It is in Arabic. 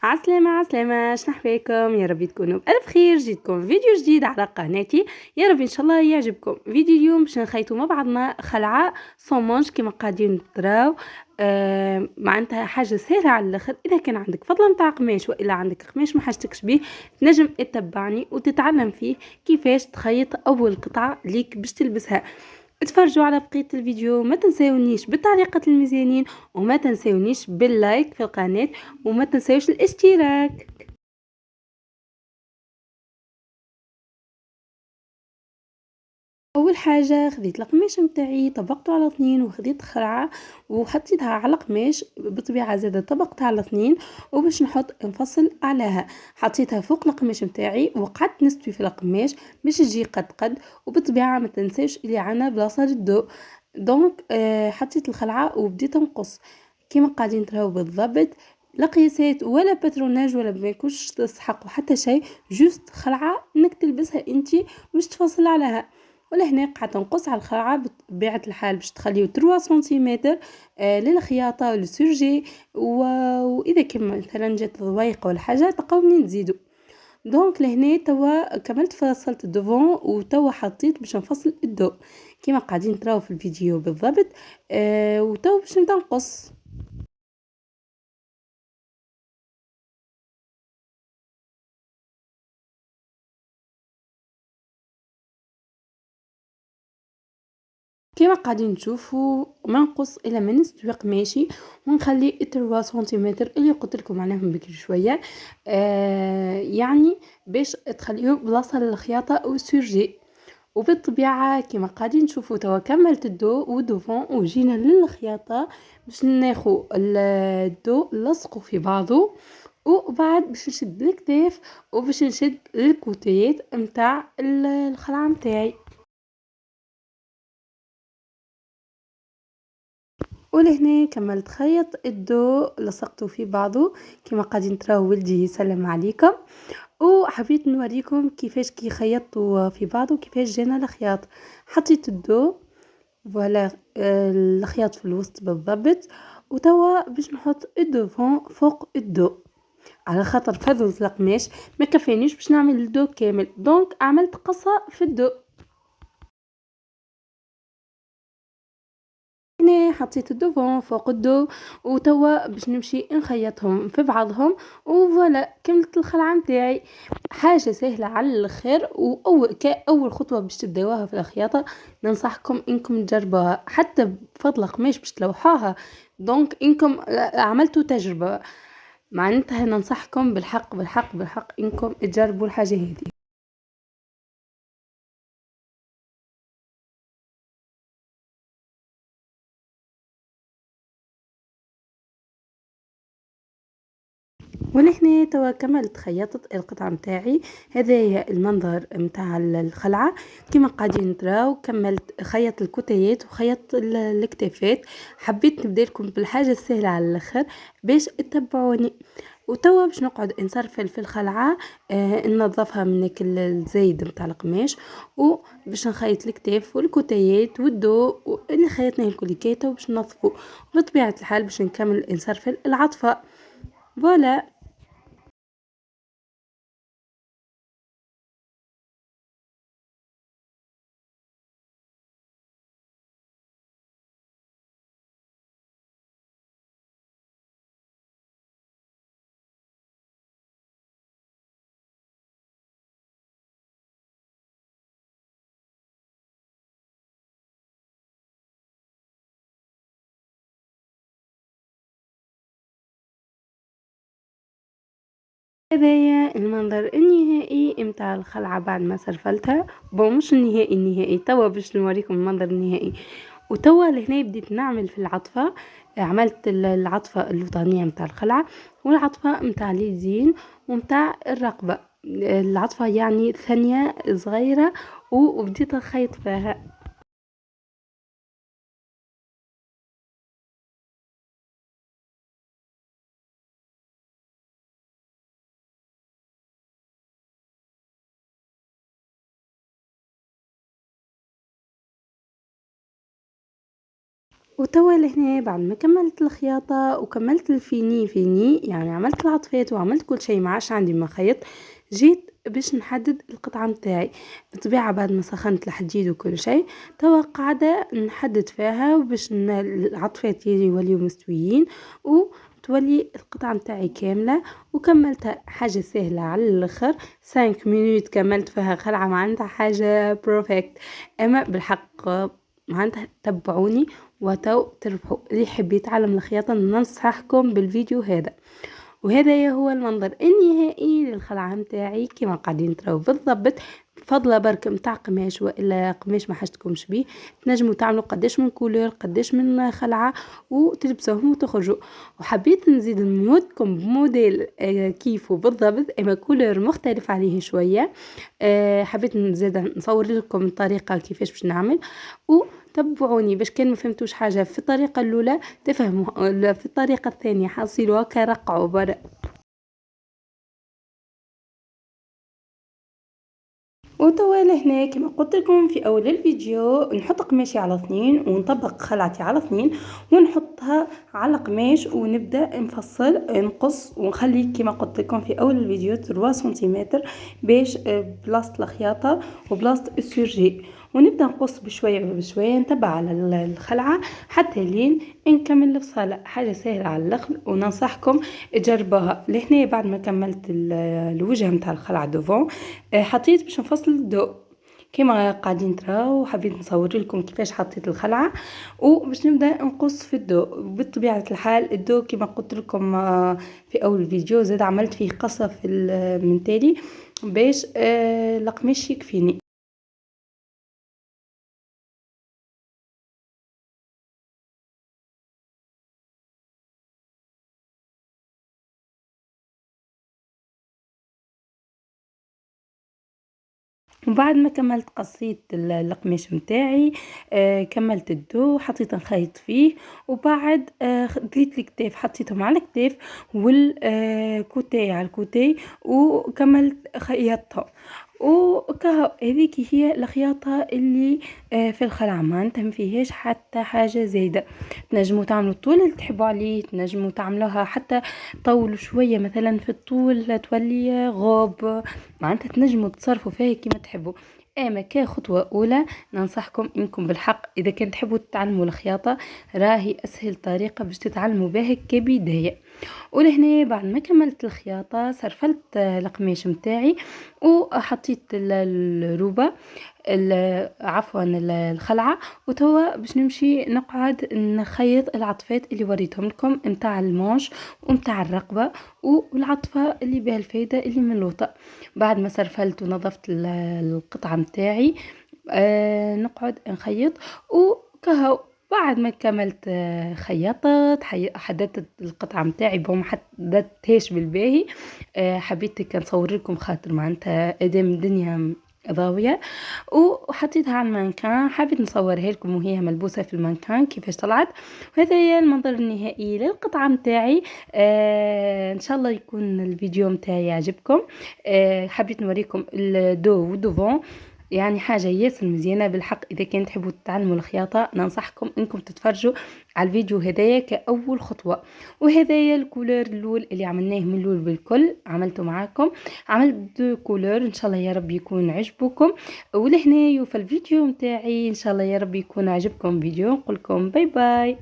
عسلامة عسلامة، شنحوالكم؟ يا رب تكونوا بألف خير. جيتكم فيديو جديد على قناتي، يا رب إن شاء الله يعجبكم. فيديو اليوم باش نخيطو مع بعضنا خلعة صومونج كما قاعدين تراو. معناتها حاجة سهلة على الاخر. إذا كان عندك فضلة متاع قماش وإلا عندك قماش ما حاجتكش بيه، تنجم تتبعني وتتعلم فيه كيفاش تخيط أول قطعة ليك باش تلبسها. اتفرجوا على بقية الفيديو، ما تنساونيش بالتعليقات المزيانين، وما تنساونيش باللايك في القناة، وما تنساوش الاشتراك. اول حاجه خديت القماش متاعي، طبقته على 2 وخديت خلعه وحطيتها على قماش بطبيعه زاده طبقتها على 2. وباش نحط نفصل عليها حطيتها فوق القماش متاعي وقعدت نستوي في القماش باش تجي قد. وبالطبيعه ما تنساوش اللي عنا بلاصه للضوء. دونك حطيت الخلعه وبديت نقص كيما قاعدين تراو بالضبط. لا قياسات ولا باتروناج ولا ما يكونش تسحقوا حتى شيء، جوست خلعه انك تلبسها انتي باش تفصل عليها. ولهنا قعدت نقص على الخلعة بطبيعة الحال باش تخليو 3 سنتيمتر للخياطة والسورجي. وإذا كان مثلا جات ضويقة ولا حاجة تقاومني نزيدو. دونك لهنا توا كملت فصلت الدوفون وتوا حطيت باش نفصل الدو كيما قاعدين تراو في الفيديو بالضبط. وتوا باش نبدا نقص. كيما قاعدين تشوفوا ما نقص الى ما نستوي قماشي ونخلي 3 سنتيمتر اللي قلت لكم عليهم بكري شويه. يعني باش تخليه بلاصه للخياطه والسورجي. وبالطبيعه كيما قاعدين تشوفوا توا كملت الدو ودوفون وجينا للخياطه باش ناخذ الدو لصقوا في بعضه. وبعد باش نشد الكتاف وباش نشد الكوتيات متاع الخلعه متاعي. ولهنا كملت خيط الدو لصقته في بعضه كما قاعدين تراو. ولدي يسلم عليكم. وحبيت نوريكم كيفاش كي خيطوا في بعضه كيفاش جانا الخياط. حطيت الدو فوالا الخياط في الوسط بالضبط. وتوا باش نحط الدوفون فوق الدو على خاطر فضلة القماش ما كفانيش باش نعمل الدو كامل، دونك عملت قصة في الدو. هنا حطيت الدوفون فوق الدو وتوا باش نمشي نخيطهم في بعضهم. وفوالا كملت الخلعه متاعي. حاجه سهله على الاخر، واول كاول خطوه باش تبداوها في الخياطه ننصحكم انكم تجربوها حتى بفضل قماش باش تلوحوها. دونك انكم عملتوا تجربه، معناتها ننصحكم بالحق بالحق بالحق انكم تجربوا الحاجه هذه. ولهنا توا كملت خيطت القطعة متاعي. هذا هي المنظر متاع الخلعة كما قاعدين تراو. كملت خيط الكتيات وخيط الكتافات. حبيت نبدا لكم بالحاجة السهلة على الاخر باش تتبعوني. وتوا باش نقعد نسرفل في الخلعة. ننظفها من الزايد متاع القماش وباش نخيط الكتاف والكتيات والدو اللي خيطناه الكوليكاتا وباش ننظفو. بطبيعة الحال باش نكمل نسرفل العطفة. فوالا. هذايا المنظر النهائي متاع الخلعة بعد ما سرفلتها. مش النهائي توا باش نوريكم المنظر النهائي. وتوا لهنا بديت نعمل في العطفة. عملت العطفة اللوطانية متاع الخلعة والعطفة متاع اليدين ومتاع الرقبة. العطفة يعني ثانية صغيرة وبديت نخيط فيها. وتوا لهنا بعد ما كملت الخياطة وكملت الفيني يعني عملت العطفات وعملت كل شيء، ما عادش عندي مخيط. جيت باش نحدد القطعة متاعي. بالطبيعة بعد ما سخنت الحديد وكل شيء توا قاعدة نحدد فيها باش العطفات يوليو مستويين وتولي القطعة متاعي كاملة. وكملتها حاجة سهلة على الاخر، 5 مينوت كملت فيها خلعة معناتها حاجة بروفكت. اما بالحق معناتها تبعوني وتو تربحوا. اللي يحب يتعلم الخياطة ننصحكم بالفيديو هذا. وهذا هو المنظر النهائي للخلعة متاعي كما قاعدين تراو بالضبط. فضلة برك متاع قماش والا قماش ما حاجتكمش بيه، تنجموا تعملوا قداش من كولور قداش من خلعة وتلبسوهم وتخرجوا. وحبيت نزيد نمودكم بموديل كيفه بالضبط اما كولور مختلف عليه شوية. حبيت نزيد نصور لكم الطريقة كيفاش باش نعمل وتبعوني باش كان ما فهمتوش حاجة في الطريقة الأولى تفهموا في الطريقة الثانية حصيلوها كرقعوا برا. وتوا لهنا كما قلت لكم في اول الفيديو نحط قماشي على 2 ونطبق خلعتي على 2 ونحطها على قماش ونبدا نفصل نقص ونخلي كما قلت لكم في اول الفيديو 3 سنتيمتر باش بلاصه الخياطه وبلاصه السورجي. ونبدا نقص بشويه بشويه نتبع على الخلعه حتى لين نكمل الفصاله. حاجه سهله على الاخر وننصحكم تجربوها. لهنا بعد ما كملت الوجه نتاع الخلعه دوفون حطيت باش نفصل الضوء كما قاعدين تراو. وحبيت نصور لكم كيفاش حطيت الخلعه وباش نبدا نقص في الضوء. بطبيعه الحال الضوء كما قلت لكم في اول فيديو زاد عملت فيه قصه في من تالي باش القماش يكفيني. وبعد ما كملت قصيت القماش متاعي كملت الدو حطيت نخيط فيه. وبعد خديت الكتاف حطيتهم على الكتاف والكوتاي على الكوتاي وكملت خيطتهم. هذيك هي الخياطة اللي في الخلع معناتها ما فيهاش حتى حاجة زايدة. تنجموا تعملوا الطول اللي تحبوا عليه، تنجموا تعملوها حتى طولوا شوية مثلا في الطول تولي غوب، معناتها تنجموا تصرفوا فيها كما تحبوا. اما كخطوة اولى ننصحكم انكم بالحق اذا كنت تحبوا تتعلموا الخياطة راهي اسهل طريقة باش تتعلموا بها كبداية. ولهنا بعد ما كملت الخياطة سرفلت القماش متاعي وحطيت الروبة عفوا الخلعة. وتوا باش نمشي نقعد نخيط العطفات اللي وريتهم لكم متاع المانش ومتاع الرقبة والعطفة اللي بها الفايدة اللي من اللوطة. بعد ما سرفلت ونظفت القطعة متاعي نقعد نخيط وكهو. بعد ما كملت خيطت حددت القطعة متاعي بو ما حددتهاش بالباهي. حبيت نصور لكم خاطر معناتها ادام الدنيا ضاوية وحطيتها على المانكان. حبيت نصورها لكم وهي ملبوسة في المانكان كيفاش طلعت. وهذا هي المنظر النهائي للقطعة متاعي. ان شاء الله يكون الفيديو متاعي يعجبكم. حبيت نوريكم الدو والدوفون يعني حاجة ياسر مزيانة بالحق. إذا كان تحبوا تتعلموا الخياطة ننصحكم إنكم تتفرجوا على الفيديو هدايا كأول خطوة. وهدايا الكولور اللول اللي عملناه من اللول بالكل عملته معاكم. عملت دو كولور إن شاء الله يا رب يكون عجبكم. ولهنا يوفى الفيديو متاعي إن شاء الله يا رب يكون عجبكم فيديو. نقولكم باي باي.